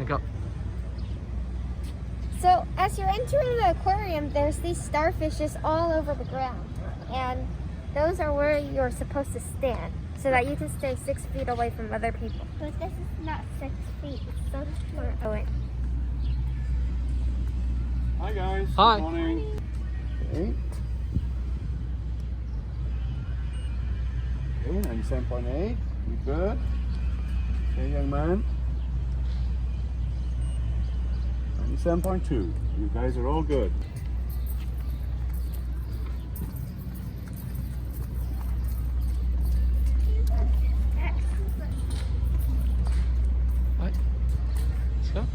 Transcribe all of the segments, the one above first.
go. So as you're entering the aquarium, there's these starfishes all over the ground. And those are where you're supposed to stand so that you can stay 6 feet away from other people. But this is not 6 feet, it's so short. Oh, wait. Hi guys. Hi. Good morning. Okay. Okay, 97.8. You good? Okay, young man. 97.2. You guys are all good. Right. Let's go.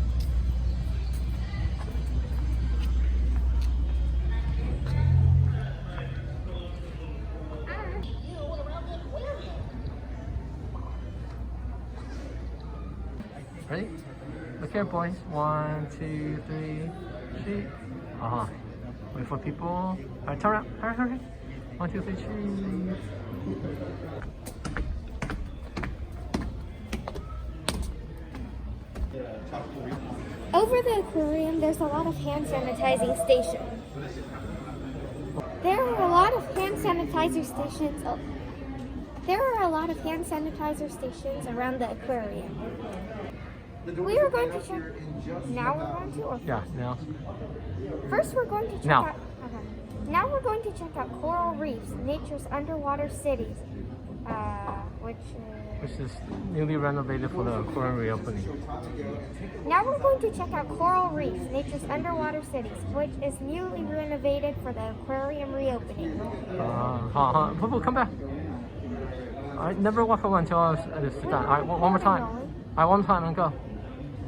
Ready? Look here, boys. 1, 2, 3, shoot. Wait for people. All right, turn around. Hurry. 1, 2, 3, shoot. Over the aquarium, there's a lot of hand sanitizing stations. There are a lot of hand sanitizer stations. There are a lot of hand sanitizer stations around the aquarium. We are going to check. Now we're going to, or Yeah, now. first we're going to check Now. out. Okay. Now we're going to check out coral reefs, nature's underwater cities, Which is newly renovated for the aquarium reopening. Now we're going to check out coral reefs, nature's underwater cities, which is newly renovated for the aquarium reopening. Poo, come back. Alright, never walk away until it's done. Alright, one more time. Alright, one time and go.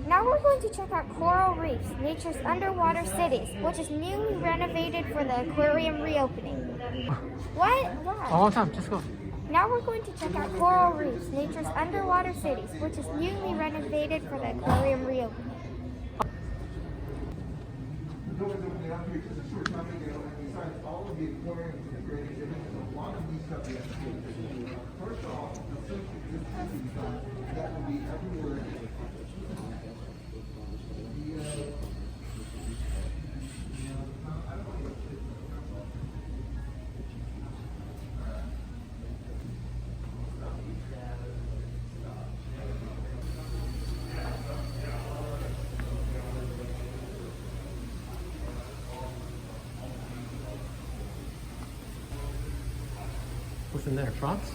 Now we're going to check out coral reefs, nature's underwater cities, which is newly renovated for the aquarium reopening. What? Why? One more time, just go. Now we're going to check out coral reefs, nature's underwater cities, which is newly renovated for the aquarium reopening. What's in there? Frogs?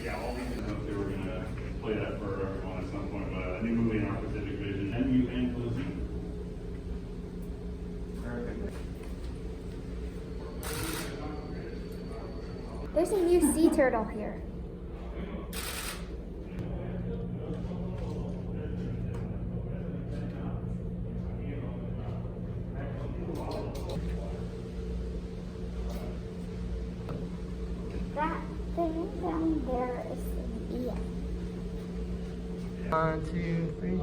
Yeah, all these know they were going to play that for everyone at some point, but a new movie in our Pacific Division, MU and Lucy. There's a new sea turtle here. That thing down there is an eel. 1, 2, 3.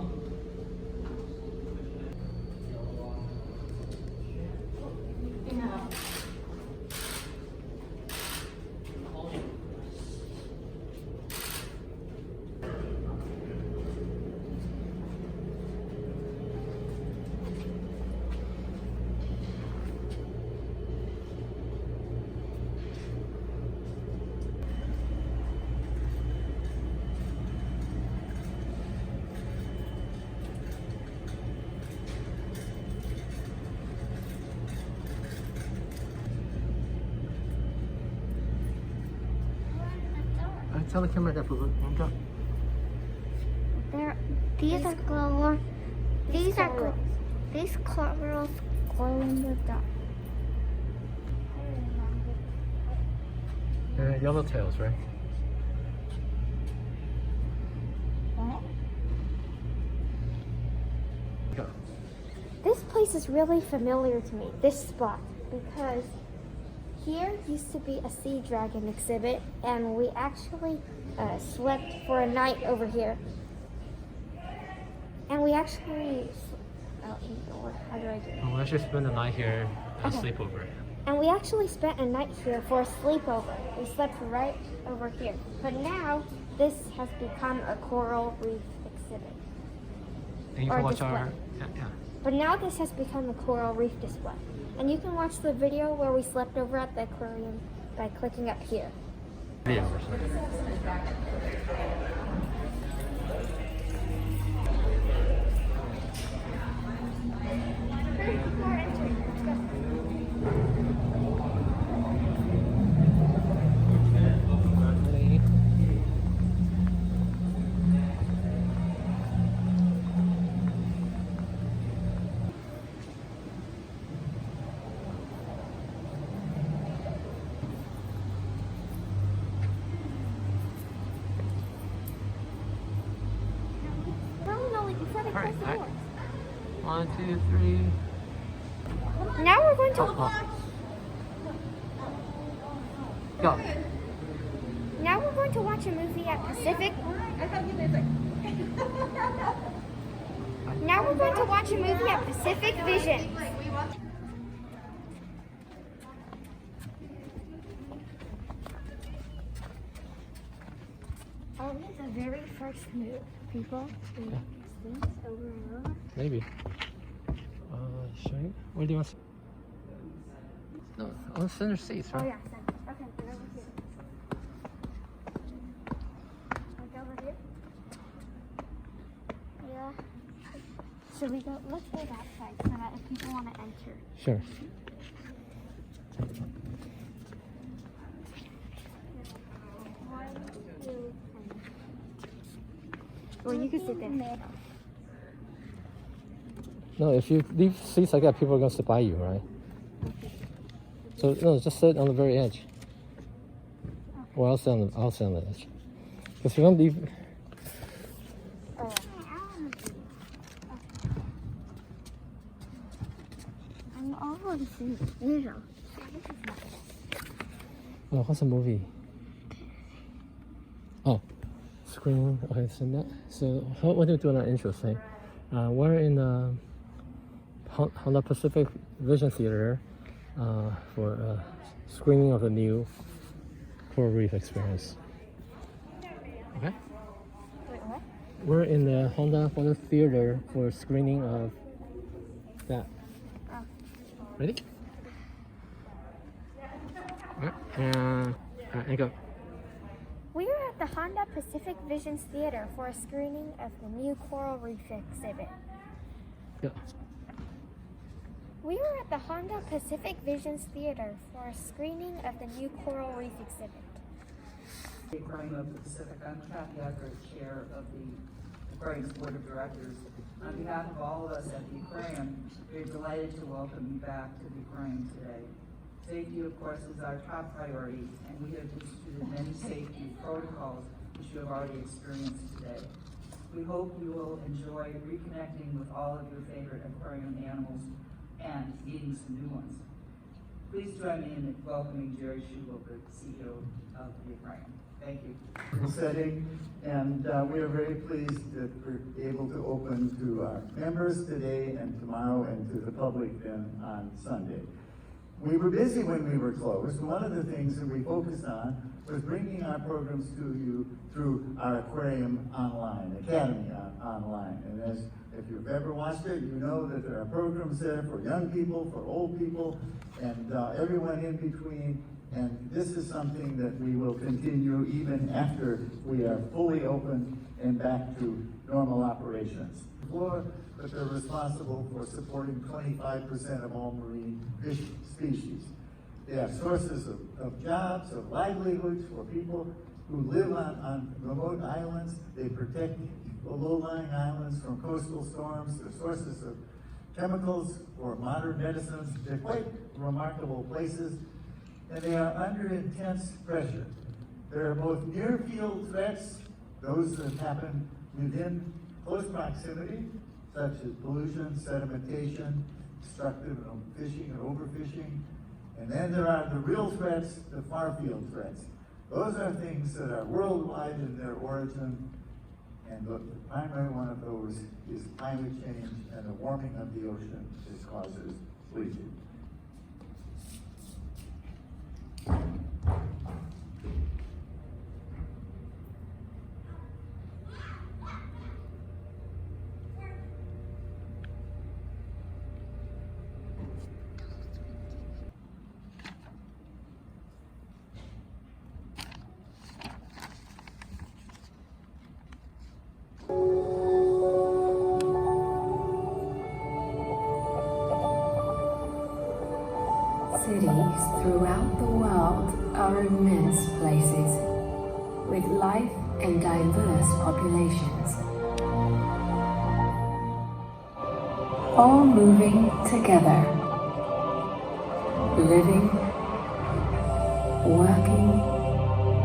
Tell the camera that, Poo. Go. These corals glow in the dark. Yellow tails, right? What? Go. This place is really familiar to me, this spot, because here used to be a sea dragon exhibit, and we actually slept for a night over here. And we actually, how do I do it? We'll actually spend the night here at Okay. sleepover. And we actually spent a night here for a sleepover. We slept right over here. But now, this has become a coral reef exhibit. And you Or can watch display. our yeah. But now this has become a coral reef display. And you can watch the video where we slept over at the aquarium by clicking up here. Video. Alright, alright. 1, 2, 3. Now we're going to Go. Now we're going to watch a movie at Pacific. Now we're going to watch a movie at Pacific Vision. Oh, this is the very first move, people. Yeah. This over and over. Maybe. Show you. Where do you want? No, on center seats, right? Oh yeah, center. Okay, get over here. Like over here. Yeah. Should we go? Let's go that side so that if people want to enter. Sure. One, two, three. Well, you can sit there. No, if you leave seats like that, people are going to sit by you, right? So, no, just sit on the very edge. Or I'll sit on the edge. Because if you don't leave... Oh, I'm always in the middle. Oh, what's a movie? Oh, screen. Okay, so what do we do in our intro thing? We're in the Honda Pacific Vision Theater for a screening of the new Coral Reef experience. Okay? Wait, what? We're in the Honda Theater for a screening of that. Oh. Ready? Alright, and go. We are at the Honda Pacific Visions Theater for a screening of the new Coral Reef Exhibit. Go. We are at the Honda Pacific Visions Theater for a screening of the new Coral Reef Exhibit. The Aquarium of the Pacific. I'm Kathy Eckert, Chair of the Aquarium's Board of Directors. On behalf of all of us at the Aquarium, we're delighted to welcome you back to the Aquarium today. Safety, of course, is our top priority, and we have instituted many safety protocols which you have already experienced today. We hope you will enjoy reconnecting with all of your favorite aquarium animals and meeting some new ones. Please join me in welcoming Jerry Schubel, the CEO of the Aquarium. Thank you. Setting, and we are very pleased that we're able to open to our members today and tomorrow and to the public then on Sunday. We were busy when we were closed. One of the things that we focused on was bringing our programs to you through our Aquarium Online, Academy Online. And as if you've ever watched it, you know that there are programs there for young people, for old people, and everyone in between. And this is something that we will continue even after we are fully open and back to normal operations. But they're responsible for supporting 25% of all marine fish species. They have sources of jobs, of livelihoods for people who live on remote islands. They protect the low-lying islands from coastal storms. They're sources of chemicals for modern medicines. They're quite remarkable places, and they are under intense pressure. There are both near-field threats, those that happen within close proximity, such as pollution, sedimentation, destructive fishing and overfishing. And then there are the real threats, the far-field threats. Those are things that are worldwide in their origin, and the primary one of those is climate change and the warming of the ocean that causes bleaching. Cities throughout the world are immense places with life and diverse populations, all moving together, living, working,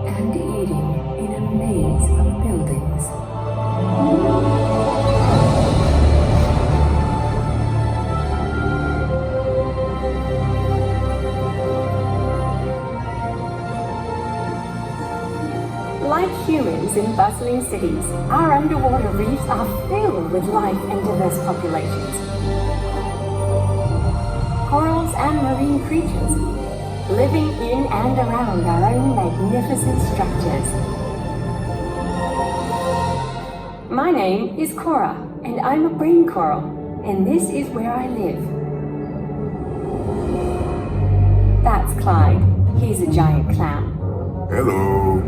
and eating in a maze of buildings. Like humans in bustling cities, our underwater reefs are filled with life and diverse populations. Corals and marine creatures, living in and around our own magnificent structures. My name is Cora, and I'm a brain coral, and this is where I live. That's Clyde. He's a giant clown. Hello.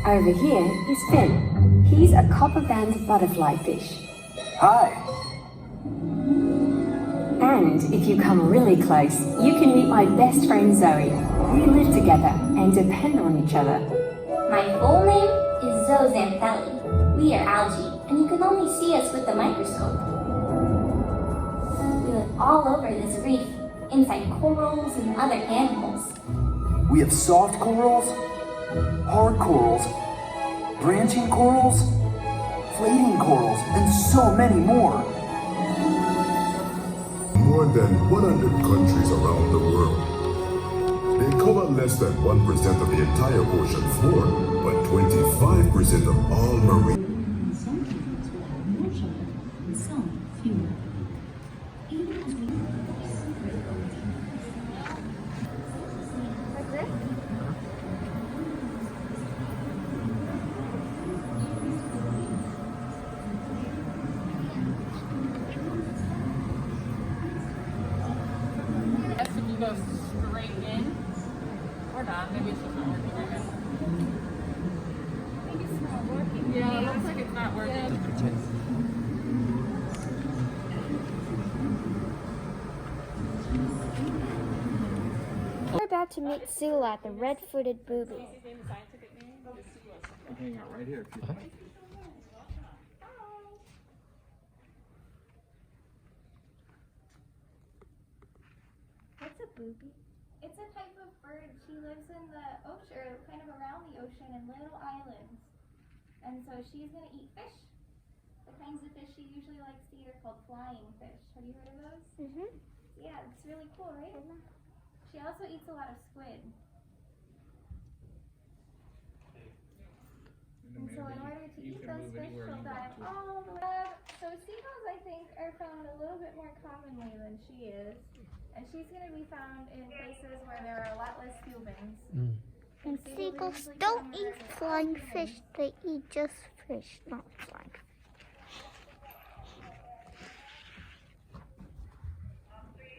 Over here is Finn. He's a copper-band butterfly fish. Hi. And if you come really close, you can meet my best friend Zoe. We live together and depend on each other. My full name is Zooxanthellae. We are algae, and you can only see us with the microscope. We live all over this reef, inside corals and other animals. We have soft corals, hard corals, branching corals, flating corals, and so many more. More than 100 countries around the world. They cover less than 1% of the entire ocean floor, but 25% of all marine. Some animals will have more children, and some fewer. Even as we Like this? If you go straight in, or not, maybe it's just not working right now. I think it's not working. Yeah, it looks like it's not working. We're about to meet Sula, the red-footed booby. I'm hanging out right here. What's a booby? It's a type of bird. She lives in the ocean, or kind of around the ocean in little islands. And so she's going to eat fish. The kinds of fish she usually likes to eat are called flying fish. Have you heard of those? Mm-hmm. Yeah, it's really cool, right? She also eats a lot of squid. And so in order to eat those fish, she'll dive all the way up. So seagulls, I think, are found a little bit more commonly than she is. And she's going to be found in places where there are a lot less humans. And seagulls don't eat flying fish, they eat just fish, not flying fish.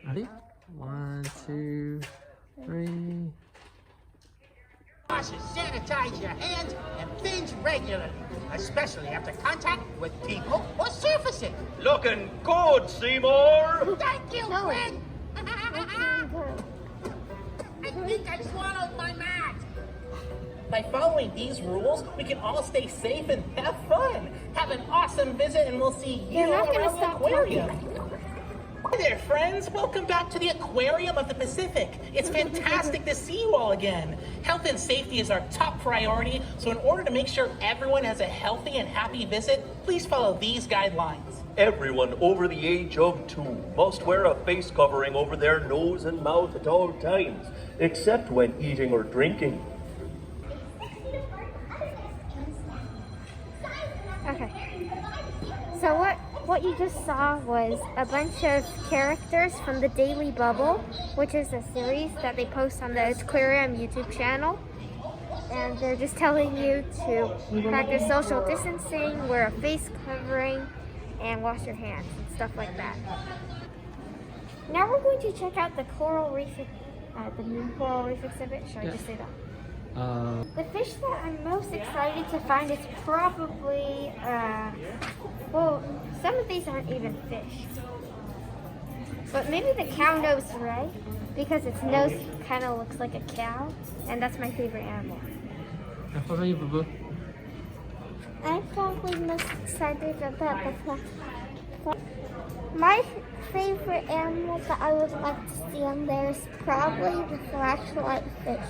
Ready? 1, 2, 3. Wash and sanitize your hands and fins regularly, especially after contact with people or surfaces. Looking good, Seymour! Thank you, Fred! I think I swallowed my mat. By following these rules, we can all stay safe and have fun. Have an awesome visit, and we'll see you You're not gonna around the stop aquarium. Hi there, friends. Welcome back to the Aquarium of the Pacific. It's fantastic to see you all again. Health and safety is our top priority, so in order to make sure everyone has a healthy and happy visit, please follow these guidelines. Everyone over the age of 2 must wear a face covering over their nose and mouth at all times, except when eating or drinking. Okay. So what you just saw was a bunch of characters from the Daily Bubble, which is a series that they post on the Aquarium YouTube channel. And they're just telling you to practice social distancing, wear a face covering, and wash your hands and stuff like that. Now we're going to check out the coral reef, the new coral reef exhibit. Should I just say that? The fish that I'm most excited to find is probably, well, some of these aren't even fish. But maybe the cow nose red because its nose kind of looks like a cow, and that's my favorite animal. What about you, Boo Boo? I'm probably most excited about the my favorite animal that I would like to see on there is probably the flashlight fish.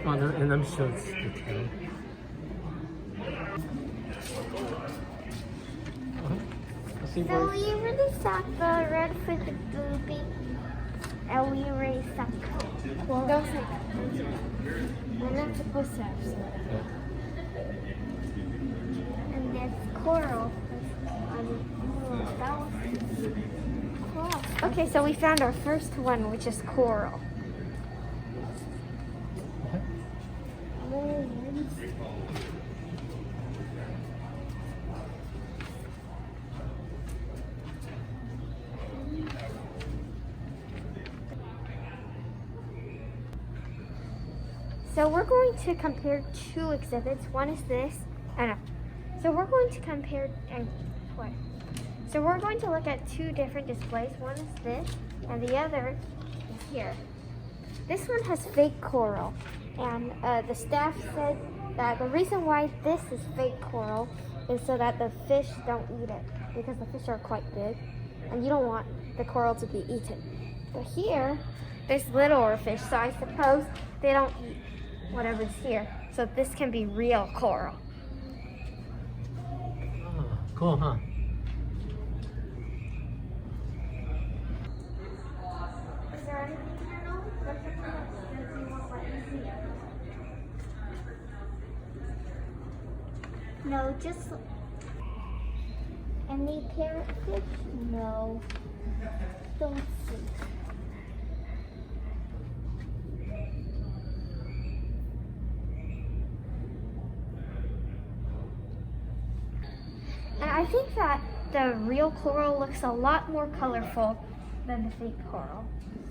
Oh, no, and I'm sure it's the tail. So we already saw the red-footed booby, and we already saw those. We're not supposed to have some. And there's coral. That was cool. Okay, so we found our first one, which is coral. So we're going to compare two exhibits. One is this, So we're going to compare, So we're going to look at two different displays. One is this, and the other is here. This one has fake coral, and the staff said that the reason why this is fake coral is so that the fish don't eat it, because the fish are quite big, and you don't want the coral to be eaten. But here, there's littler fish, so I suppose they don't eat whatever's here. So this can be real coral. Oh, cool, huh? Is there anything you know? No, just any parrotfish? No, don't see. And I think that the real coral looks a lot more colorful than the fake coral.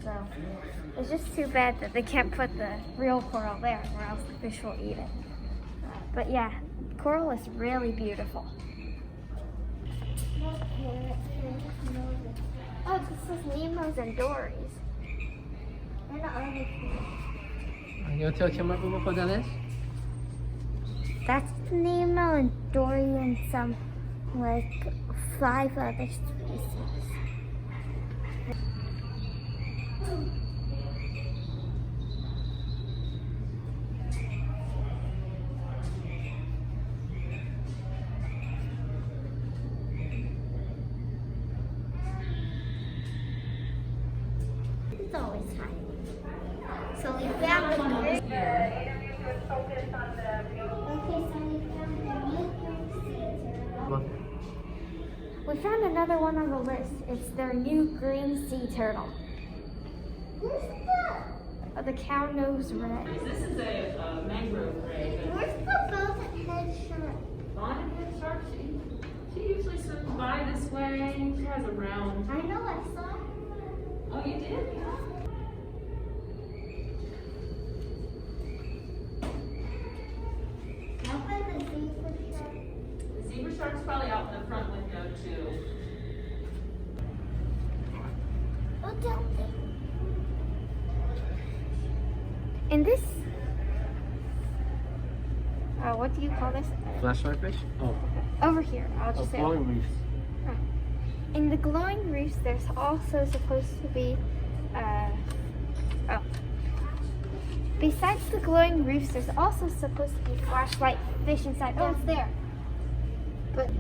So it's just too bad that they can't put the real coral there, or else the fish will eat it. But yeah, coral is really beautiful. Oh, this is Nemo's and Dory's. And the other thing. You want to tell Kim what that is? That's Nemo and Dory and some, like, 5 other species. It's always fun. So we found the Okay, we found another one on the list. It's their new green sea turtle. Where's the cow nose red? This is a mangrove ray. Where's the bonnet head shark? Bonnet head shark, she usually swims by this way. She has a round. I know, I saw her. Oh, you did? Yeah. How about the zebra shark? The zebra shark's probably out in the front window too. Oh, down there. In this, what do you call this? Flashlight fish? Oh. Over here, I'll just say. Glowing reefs. In the glowing reefs, there's also supposed to be, besides the glowing reefs, there's also supposed to be flashlight fish inside. Oh, it's there. But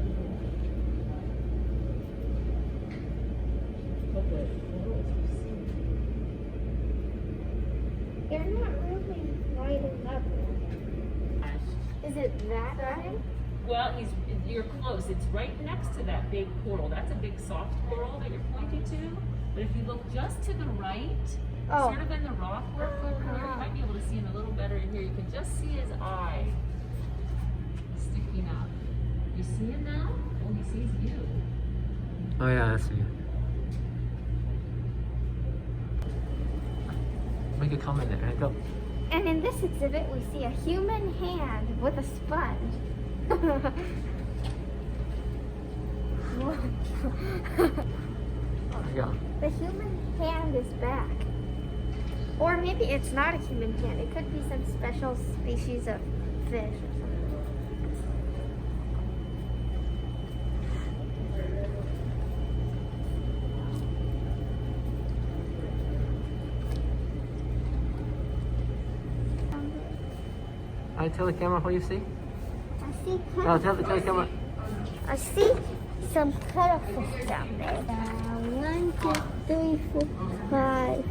they're not really lighting up. Is it that right? Well, you're close. It's right next to that big coral. That's a big soft coral that you're pointing to. But if you look just to the right, sort of in the rock work over here, you might be able to see him a little better in here. You can just see his eye sticking up. You see him now? Oh, he sees you. Oh yeah, I see. Make a comment there. Go. And in this exhibit, we see a human hand with a sponge. What Yeah. The human hand is back. Or maybe it's not a human hand. It could be some special species of fish or something. I tell the camera what you see. I see. No, tell the camera. I see some cuttlefish down there. 1, 2, 3, 4, 5.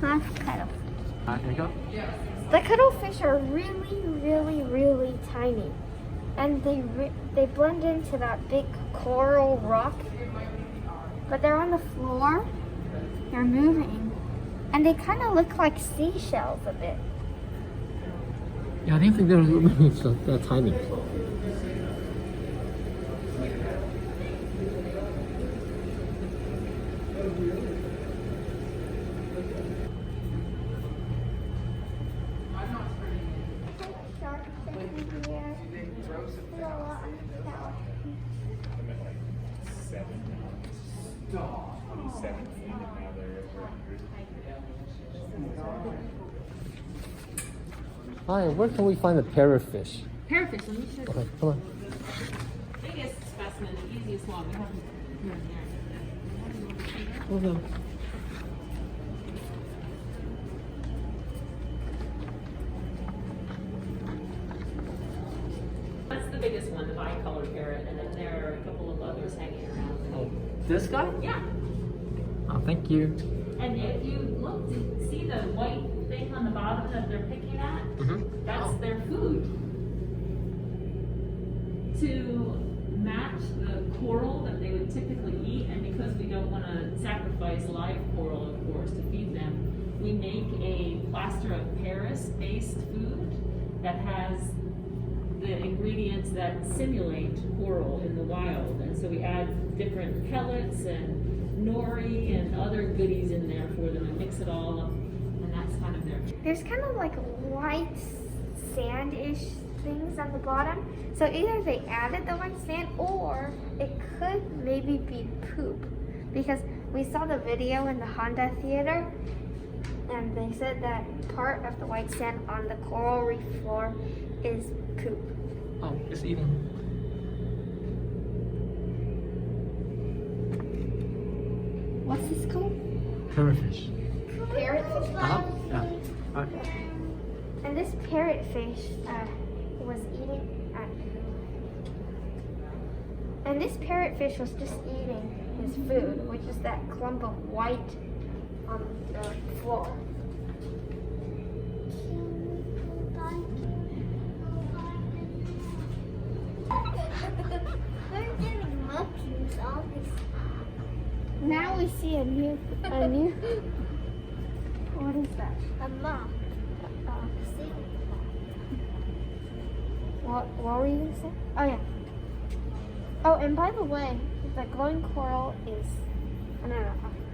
5 cuttlefish. Alright, there you go. The cuttlefish are really, really, really tiny, and they blend into that big coral rock. But they're on the floor. They're moving, and they kind of look like seashells a bit. Yeah, I didn't think they were that tiny. Hi, where can we find the parrotfish? Parrotfish, let me show you. Okay, come on. Biggest specimen, the easiest one. We have them here and there. Okay. That's the biggest one, the bicolor parrot, and then there are a couple of others hanging around. Oh, this guy? Yeah. Oh, thank you. And if you look to see the white thing on the bottom that they're picking at, that's their food. To match the coral that they would typically eat, and because we don't want to sacrifice live coral, of course, to feed them, we make a plaster of Paris based food that has the ingredients that simulate coral in the wild. And so we add different pellets and nori and other goodies in there for them and mix it all up, and that's kind of their. There's kind of like white sand-ish things on the bottom. So either they added the white sand, or it could maybe be poop, because we saw the video in the Honda theater, and they said that part of the white sand on the coral reef floor is poop. Oh, it's eating. What's this called? Parrotfish. Parrotfish? Yeah. Alright. And this parrotfish was eating. And this parrotfish was just eating his food, which is that clump of white on the floor. We're getting monkeys, obviously. Now we see a new. What is that? A moth. See? What were you gonna say? Oh yeah. Oh, and by the way, the glowing coral is. No.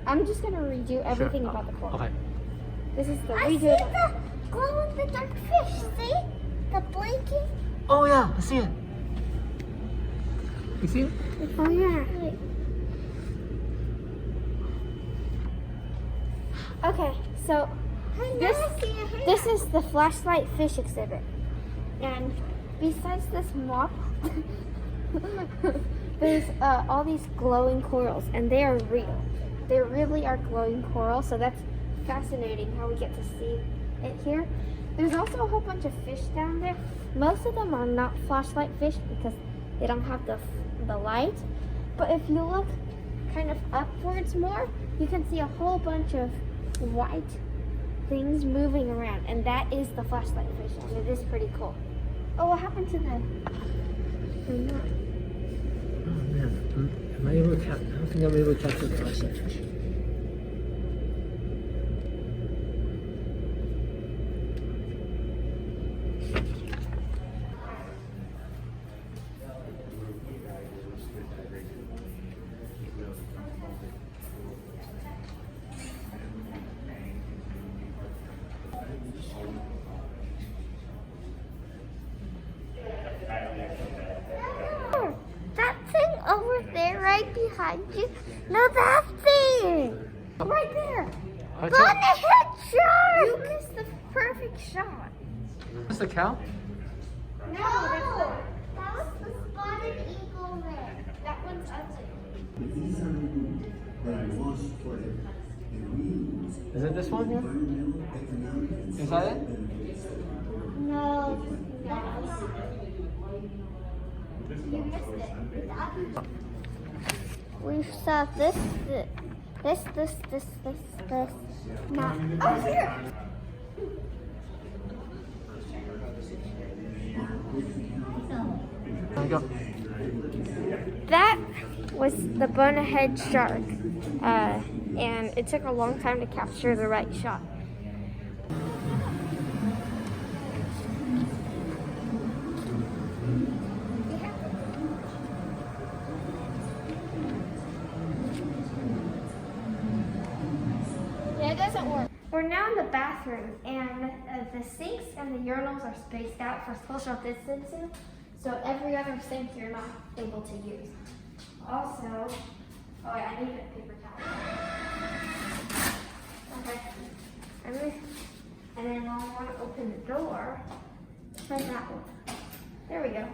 I'm just gonna redo everything about the coral. Okay. This is the I redo. see the glow in the dark fish. See? The blinking. Oh yeah, I see it. You see it? Oh yeah. Okay, so this is the flashlight fish exhibit, and besides this moth, there's all these glowing corals, and they are real. They really are glowing coral, so that's fascinating how we get to see it here. There's also a whole bunch of fish down there. Most of them are not flashlight fish because they don't have the light, but if you look kind of upwards more, you can see a whole bunch of white things moving around, and that is the flashlight fish, and it is pretty cool. Oh, what happened to the knot? Oh man, am I able to catch? I don't think I'm able to catch the flashlight fish. That thing over there right behind you. No, that's there. Right there. Right Look there. at that shot. You missed the perfect shot. Is the cow? No, that was the spotted eagle there. That one's ugly. Is it this one here? Is that it? No. You missed it. We saw this. Not. Oh, here! There you go. That was the bonehead shark, and it took a long time to capture the right shot. Yeah, it doesn't work. We're now in the bathroom, and the sinks and the urinals are spaced out for social distancing, so every other sink you're not able to use. Also, oh yeah, I need a paper towel. Okay, and then I want to open the door. Try that one. There we go.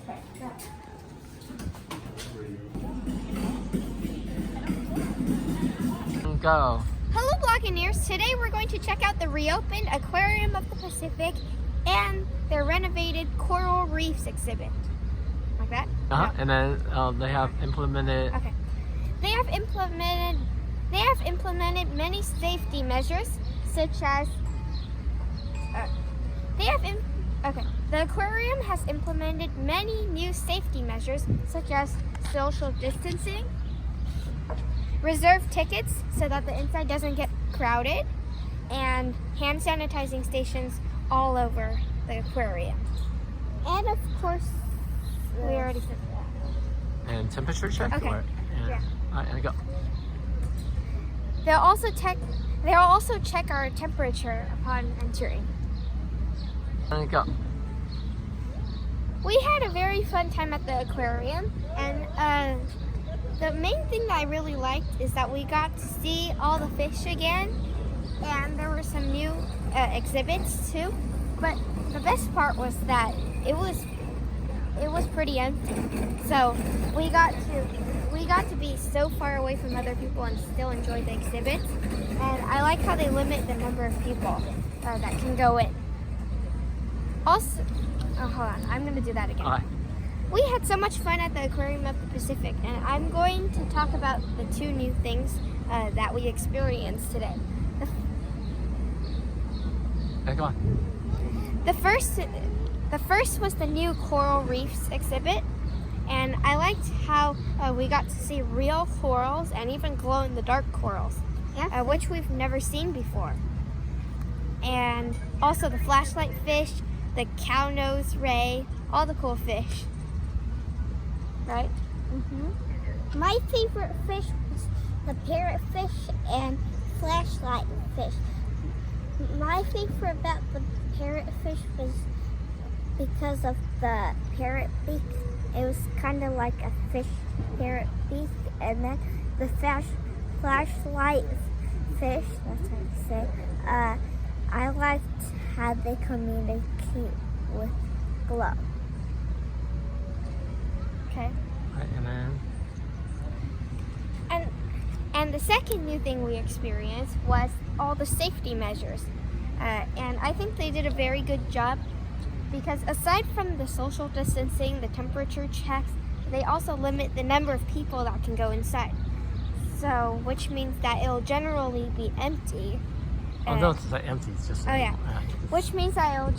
Okay, that. Go. Hello Bloggineers, today we're going to check out the reopened Aquarium of the Pacific and their renovated Coral Reefs exhibit. Like that? Uh-huh. And then they have implemented. Okay. They have implemented many safety measures, such as the aquarium has implemented many new safety measures, such as social distancing, reserved tickets so that the inside doesn't get crowded, and hand sanitizing stations all over the aquarium. And of course, we already said that. And temperature check? Okay. Yeah. All right, and go. They'll also check our temperature upon entering. And go. We had a very fun time at the aquarium, and the main thing that I really liked is that we got to see all the fish again, and there were some new exhibits too. But the best part was that it was pretty empty. So we got to be so far away from other people and still enjoy the exhibits. And I like how they limit the number of people that can go in. Also, oh, hold on, I'm gonna do that again. All right. We had so much fun at the Aquarium of the Pacific, and I'm going to talk about the two new things that we experienced today. Okay, go on. The first was the new Coral Reefs exhibit, and I liked how we got to see real corals and even glow-in-the-dark corals, which we've never seen before. And also the flashlight fish, the cow nose ray, all the cool fish. Right? Mm-hmm. My favorite fish was the parrotfish and flashlight fish. My favorite about the parrotfish was because of the parrot beak. It was kind of like a fish parrot beak, and then the flashlight fish. That's what I say. I liked how they communicate with glow. Okay. Right, and then. And the second new thing we experienced was all the safety measures. And I think they did a very good job because aside from the social distancing, the temperature checks, they also limit the number of people that can go inside. So, which means that it'll generally be empty. Oh, no, it's not empty. It's just. Oh yeah. Which means that it'll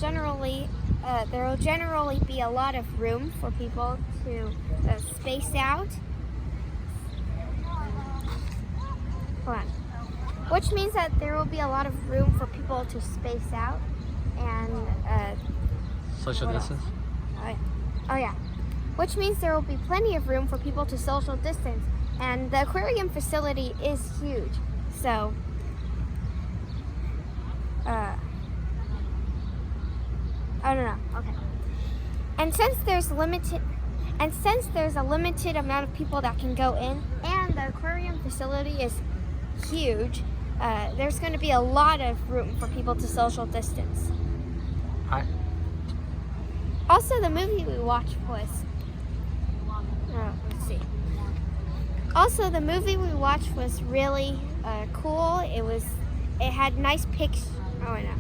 there will generally be a lot of room for people to space out. Hold on. Which means that there will be a lot of room for people to space out and social distance. Oh yeah. Which means there will be plenty of room for people to social distance, and the aquarium facility is huge. So. I don't know. Okay. And since there's limited And since there's a limited amount of people that can go in, and the aquarium facility is huge, there's going to be a lot of room for people to social distance. Hi. Also, the movie we watched was, let's see. Also, the movie we watched was really cool. It had nice pictures. Oh, I know.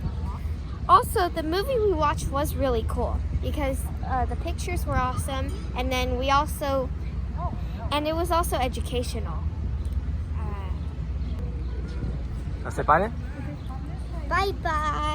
Also, the movie we watched was really cool because the pictures were awesome, and then and it was also educational. Say bye then. Bye bye.